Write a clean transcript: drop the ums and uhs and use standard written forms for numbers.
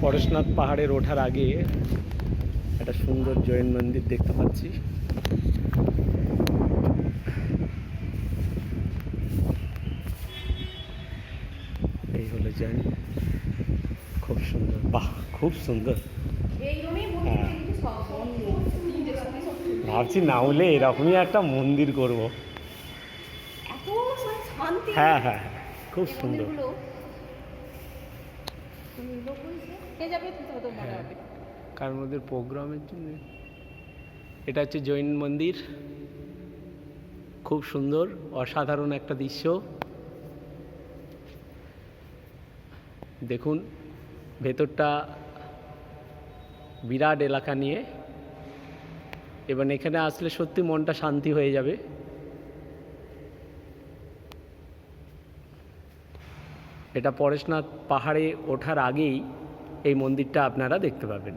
পরেশনাথ পাহাড়ের ওঠার আগে একটা সুন্দর জৈন মন্দির দেখতে পাচ্ছি। এই হলো জৈন, খুব সুন্দর, বাহ খুব সুন্দর। হ্যাঁ, ভাবছি না হলে এরকমই একটা মন্দির করব। হ্যাঁ হ্যাঁ, খুব সুন্দর। কার মধ্যে প্রোগ্রামের জন্য এটা হচ্ছে জৈন মন্দির, খুব সুন্দর অসাধারণ একটা দৃশ্য। দেখুন ভেতরটা বিরাট এলাকা নিয়ে, এবং এখানে আসলে সত্যি মনটা শান্তি হয়ে যাবে। এটা পরেশনাথ পাহাড়ে ওঠার আগেই এই মন্দিরটা আপনারা দেখতে পাবেন।